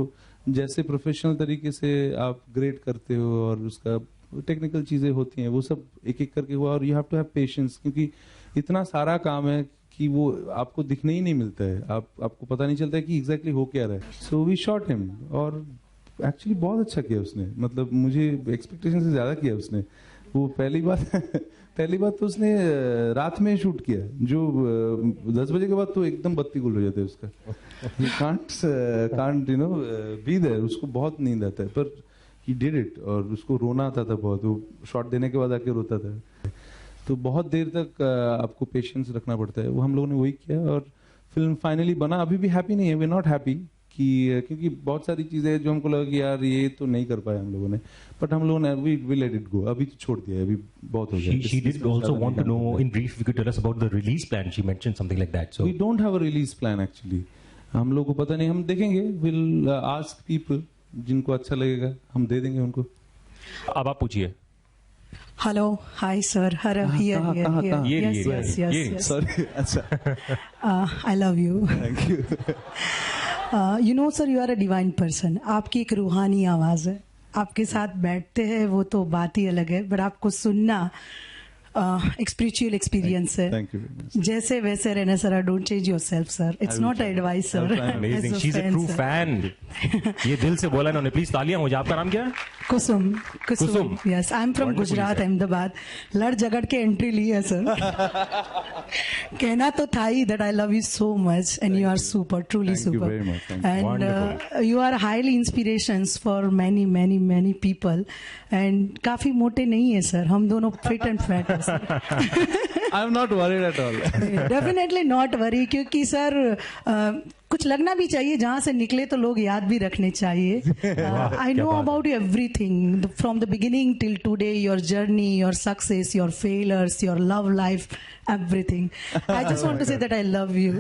जैसे प्रोफेशनल तरीके से आप ग्रेड करते हो, और उसका टेक्निकल चीजें होती हैं, वो सब एक एक करके हुआ. और you have to have patience, क्योंकि इतना सारा काम है कि वो आपको दिखने ही नहीं मिलता है. आपको पता नहीं चलता है कि एग्जैक्टली हो क्या रहा है. सो वी शॉट हिम, और एक्चुअली बहुत अच्छा किया उसने. मतलब मुझे एक्सपेक्टेशन से ज्यादा किया उसने. वो पहली बात तो उसने रात में शूट किया, जो 10 बजे के बाद तो एकदम बत्ती गुल हो जाता है उसका. He can't you know be there. उसको बहुत नींद आता है, पर he did it. और उसको रोना आता था बहुत. वो शॉट देने के बाद आके रोता था. तो बहुत देर तक आपको पेशेंस रखना पड़ता है. वो हम लोगों ने वही किया, और फिल्म फाइनली बना. अभी भी हैप्पी नहीं है, वी नॉट हैप्पी, क्योंकि बहुत सारी चीजें जो हमको लगा कि यार ये तो नहीं कर पाए हम लोगों ने. बट हम लोगों ने वी लेट इट गो. अभी तो छोड़ दिया, अभी बहुत हो गया. She did also want to know in brief if you could tell us about the release plan. She mentioned something like that. So we don't have a release plan actually. हम लोग को पता नहीं, हम देखेंगे. विल आस्क पीपल, जिनको अच्छा लगेगा हम दे देंगे उनको. अब आप पूछिए. Hello, hi sir. सॉरी. अच्छा. I love you. Thank you. You know sir, you are a divine person. आपकी एक रूहानी आवाज है. आपके साथ बैठते हैं वो तो बात ही अलग है, बट आपको सुनना स्पिरिचुअल एक्सपीरियंस है. Thank you very much. जैसे वैसे रहना sir. Don't change yourself sir. It's not advice sir. Amazing. She's a true fan. ये दिल से बोला इन्होंने. प्लीज तालियां हो जाए. आपका नाम क्या है? Kusum. Kusum. Yes, I am from Wonderful, Gujarat, sir. Ahmedabad. लड़ झगड़ के एंट्री ली है सर. कहना तो था ही that I love you so much and you are super, truly Thank you super. very much. Thank you. And Wonderful. you are highly inspirations for many people. And काफी मोटे नहीं है सर. हम दोनों fit and fat हैं sir. I'm not worried at all. Definitely not worry. क्योंकि sir कुछ लगना भी चाहिए. जहां से निकले तो लोग याद भी रखने चाहिए. I know about you everything from the beginning till today. Your journey, your success, your failures, your love life, everything. I just want to say that I love you.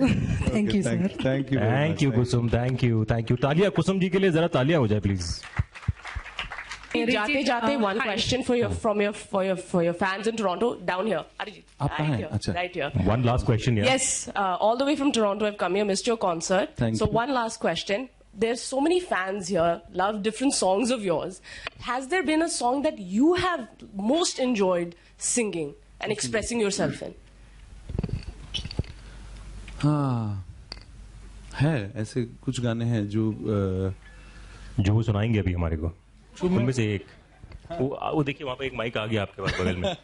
Thank you, sir. Thank you. very Thank much. you, Kusum. Thank you. Thank you. तालिया कुसुम जी के लिए जरा तालियां हो जाए please. जाते जाते one question for your fans in Toronto down here. Arijit, आप कहाँ हैं? अच्छा. right here. One last question, yeah. Yes, all the way from Toronto, I've come here, missed your concert. Thank so you. one last question. There's so many fans here, love different songs of yours. Has there been a song that you have most enjoyed singing and expressing yourself in? हाँ, है. ऐसे कुछ गाने हैं जो जो वो सुनाएंगे अभी हमारे को. उनमें से एक. वो देखिए वहाँ पे एक माइक आ गया आपके पास बगल में.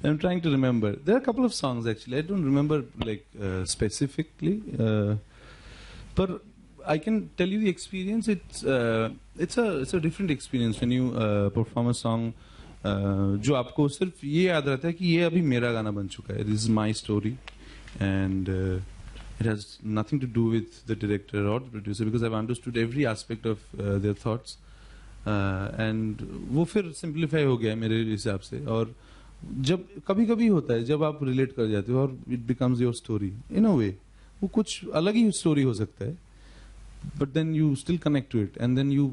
I'm trying to remember. There are a couple of songs actually. I don't remember like specifically, but I can tell you the experience. It's a different experience when you perform a song. जो आपको सिर्फ ये याद रहता है कि ये अभी मेरा गाना बन चुका है. This is my story, and it has nothing to do with the director or the producer because I've understood every aspect of their thoughts. And वो फिर सिंप्लीफाई हो गया मेरे हिसाब से. और जब कभी कभी होता है जब आप रिलेट कर जाते हो और it becomes your story in a way. वो कुछ अलग ही स्टोरी हो सकता है but then you still connect to it and then you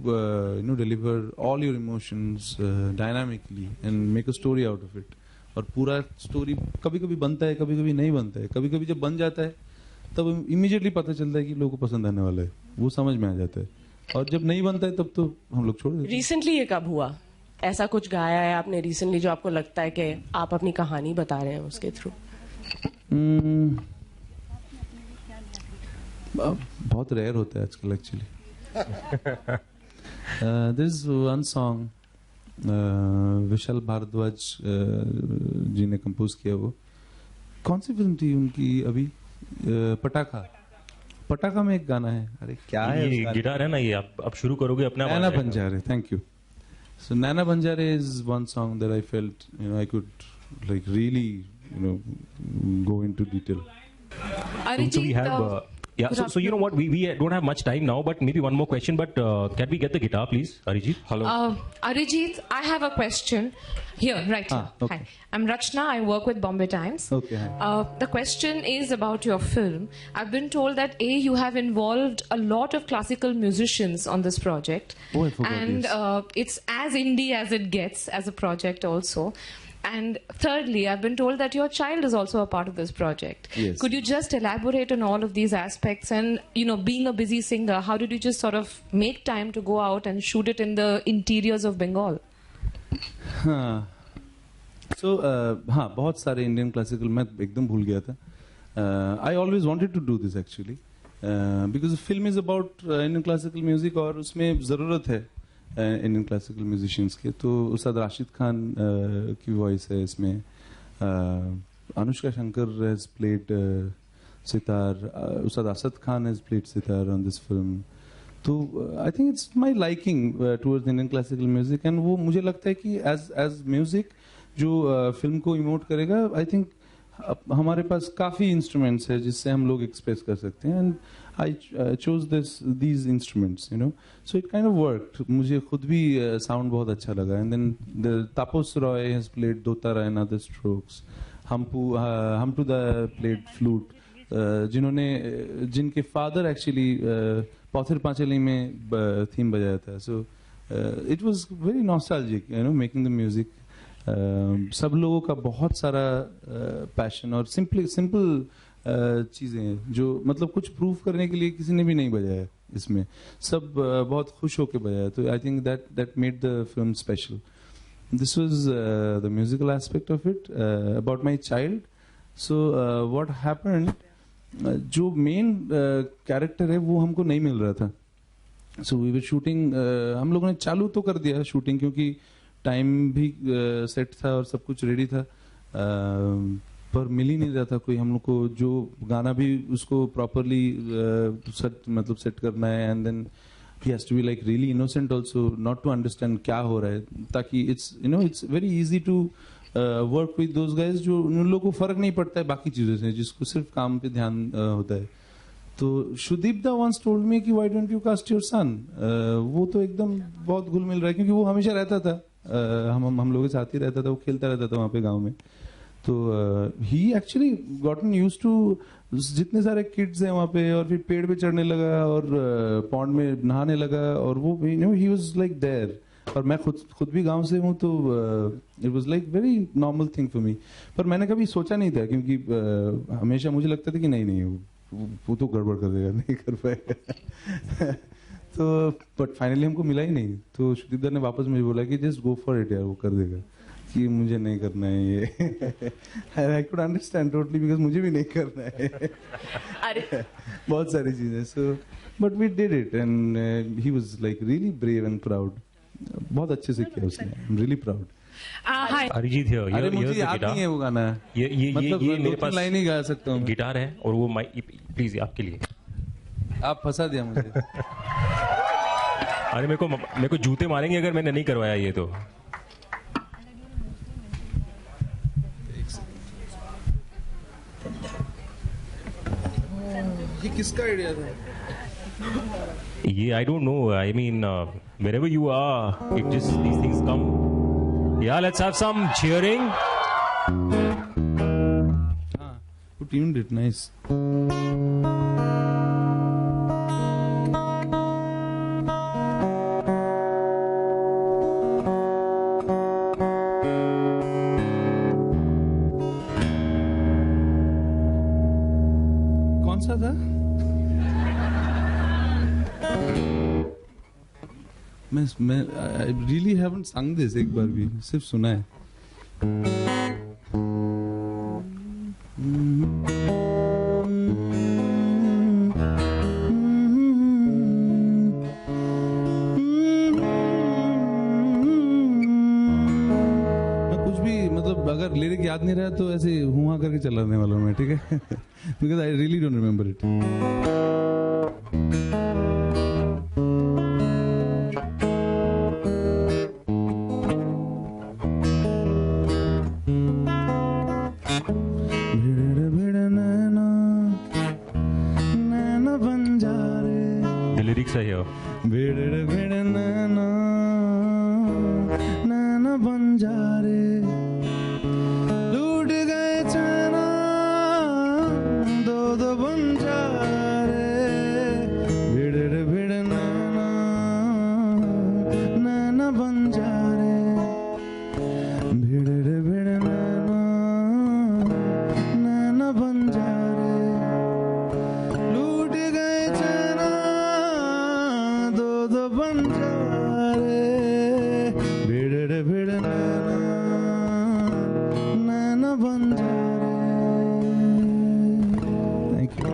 deliver all your emotions dynamically and make a story out of it. और पूरा स्टोरी कभी कभी बनता है, कभी कभी नहीं बनता है. कभी कभी जब बन जाता है तब इमीडिएटली पता चलता है कि लोगों को पसंद आने वाला है. वो समझ में आ जाता है. और जब नहीं बनता है तब तो हम लोग छोड़ देते हैं. रिसेंटली ये कब हुआ? ऐसा कुछ गाया है आपने रिसेंटली जो आपको लगता है कि आप अपनी कहानी बता रहे हैं उसके थ्रू? बहुत रेयर होता है आजकल actually. There is one song Vishal Bhardwaj ji ने कंपोज किया. वो कौन सी फिल्म थी उनकी अभी? पटाखा. पटाखा में एक गाना है. अरे क्या है ये गिटार है ना. ये आप शुरू करोगे अपना. Naina Banjare. Thank you. So Nana Banjare is one song that I felt I could like really go into detail. So we have yeah. So you know what, we don't have much time now, but maybe one more question. But can we get the guitar, please, Arijit? Hello. Arijit, I have a question. Here, right here. Okay. Hi, I'm Rachna. I work with Bombay Times. Okay. The question is about your film. I've been told that you have involved a lot of classical musicians on this project. Oh, I forgot. And yes. it's as indie as it gets as a project also. And thirdly, I've been told that your child is also a part of this project. Yes. Could you just elaborate on all of these aspects? And, being a busy singer, how did you just sort of make time to go out and shoot it in the interiors of Bengal? हाँ. So हाँ, बहुत सारे Indian classical मैं एकदम भूल गया था. I always wanted to do this actually because the film is about Indian classical music और उसमें ज़रूरत है इंडियन क्लासिकल म्यूजिशियंस के. तो उस्ताद राशिद खान की वॉइस है इसमें. Anushka Shankar has played sitar. Ustad Asad Khan has played sitar on this film. तो I think it's my liking towards Indian classical music. And वो मुझे लगता है कि एज म्यूजिक जो फिल्म को इमोट करेगा. आई थिंक हमारे पास काफ़ी इंस्ट्रूमेंट्स है जिससे हम लोग एक्सप्रेस कर सकते हैं. And I chose these instruments, so it kind of worked. मुझे खुद भी sound बहुत अच्छा लगा. And then the Tapos Roy has played Dotara and other strokes. Hampu Da played flute. जिनके father actually पौथिर पांचली में theme बजाया था. So it was very nostalgic, making the music. सब लोगों का बहुत सारा passion और simple चीजें हैं जो मतलब कुछ प्रूव करने के लिए किसी ने भी नहीं बजाया इसमें. सब बहुत खुश होकर बजाया. तो I think that made the film special. this was the musical aspect of it. About my child, so what happened, जो मेन कैरेक्टर है वो हमको नहीं मिल रहा था. सो वी वर शूटिंग, हम लोगों ने चालू तो कर दिया शूटिंग क्योंकि टाइम भी सेट था और सब कुछ रेडी था, पर मिल ही नहीं रहा था कोई हम लोग को जो गाना भी उसको प्रॉपरली मतलब सेट करना है. And then he has to be like really innocent also, not to understand क्या हो रहा है, ताकि it's very easy to work with those guys जो उन लोगों को फर्क नहीं पड़ता है बाकी चीजों से, जिसको सिर्फ काम पे ध्यान होता है. तो शुदीप दा once told me कि why don't you cast your son, वो तो एकदम बहुत घुल मिल रहा है क्योंकि वो हमेशा रहता था, हम लोगों के साथ ही रहता था, वो खेलता रहता था वहाँ पे गाँव में. तो ही एक्चुअली गॉटन यूज टू, जितने सारे किड्स हैं वहाँ पे, और फिर पेड़ पे चढ़ने लगा और पॉन्ड में नहाने लगा, और वो ही वाज लाइक देयर. और मैं खुद भी गांव से हूँ, तो it was like very normal thing for me. पर मैंने कभी सोचा नहीं था क्योंकि हमेशा मुझे लगता था कि नहीं वो तो गड़बड़ कर देगा, नहीं कर पाएगा. तो बट फाइनली हमको मिला ही नहीं, तो शुदीप दा ने वापस मुझे बोला कि जस्ट गो फॉर इट यार, वो कर देगा, कि मुझे नहीं करना है ये. I could understand totally, because मुझे भी नहीं करना है. बहुत सारी चीजें. So but we did it and he was like really brave and proud. बहुत अच्छे से किया उसने. I am really proud. Arijit है. अरे मुझे याद नहीं है वो गाना. ये मेरे पास लाइन ही गा सकता हूँ. गिटार है और वो माइक प्लीज आपके लिए. आप फंसा दिया मुझे. अरे मेरे को जूते मारेंगे अगर मैंने नहीं करवाया ये तो. ये किसका आइडिया था? ये I don't know. I mean wherever you are, it just these things come. Yeah, let's have some cheering. Who tuned it? Nice. कौन सा था? मैं I really haven't sung this एक बार भी, सिर्फ सुना है. कुछ भी मतलब अगर लिरिक याद नहीं रहा तो ऐसे हुआ करके चलाने वाला हूँ मैं, ठीक है? Because I really don't remember it. सही हो. भिड़ भिड़ नैना नैना बन जा रे, लूट गए चैना दो दो बन जा रे. भिड़ भिड़ नैना नैना बन जा रे, भिड़ भिड़ नैना नैना बन जा रे, लूट गए चैना दो बन जा रे, भिड़ भिड़ नैना नैना बन जा रे. Thank you.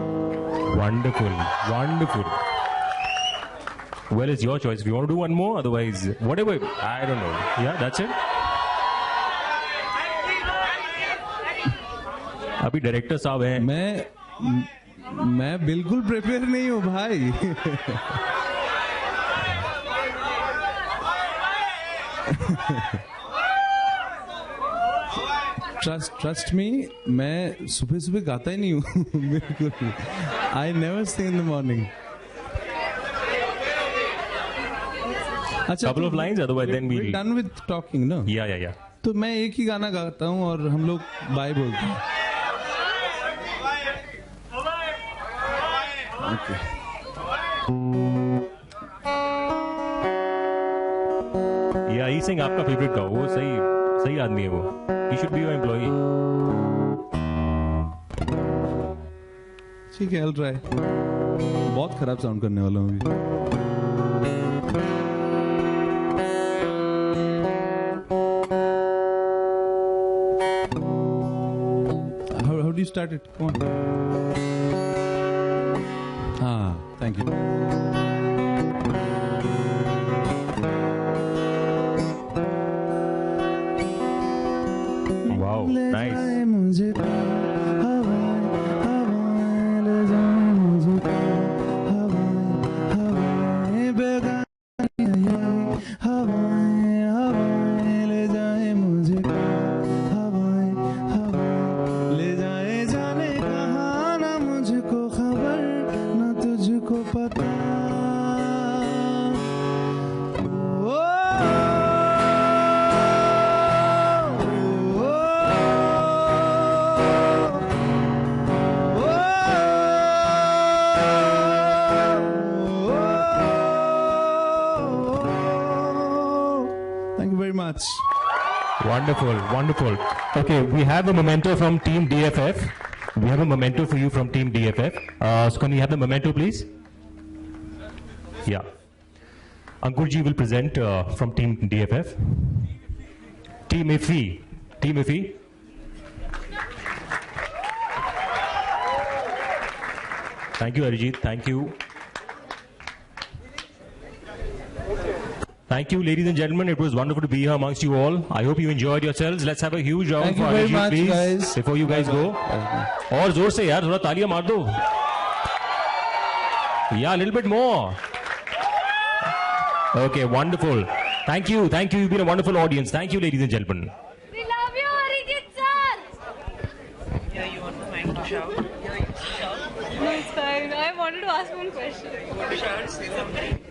Wonderful, wonderful. Well, it's your choice. If you want to do one more, otherwise, whatever. I don't know. Yeah, that's it. अभी डायरेक्टर साहब हैं. मैं बिल्कुल प्रिपेयर नहीं हूँ भाई. ट्रस्ट मी, मैं सुबह सुबह गाता ही नहीं हूँ. बिल्कुल. I never sing in the morning. अच्छा, couple of lines, otherwise then we'll done with talking, no? Yeah. तो मैं एक ही गाना गाता हूँ और हम लोग बाय बोलते हैं. Okay. Yeah, he सिंह आपका फेवरेट का, वो सही आदमी है वो. He should be your employee. ठीक है, I'll try. बहुत खराब साउंड करने वाला हूँ अभी. start it. Come on. Thank you. Wow, nice. Thank you very much. Wonderful, wonderful. Okay, we have a memento from Team DFF. We have a memento for you from Team DFF. So can we have the memento, please? Yeah. Ankurji will present from Team DFF. Team IFFI. Team IFFI. Thank you, Arijit. Thank you. Thank you, ladies and gentlemen. It was wonderful to be here amongst you all. I hope you enjoyed yourselves. Let's have a huge round Thank for you very Arijit, much, please, guys. before you guys go. और जोर से यार, थोड़ा तालियां मार दो. Yeah, a little bit more. Okay, wonderful. Thank you. Thank you. You've been a wonderful audience. Thank you, ladies and gentlemen. We love you, Arijit sir. Yeah, you want the mic to shout? No, it's fine. I wanted to ask one question. You want to shout? Say something.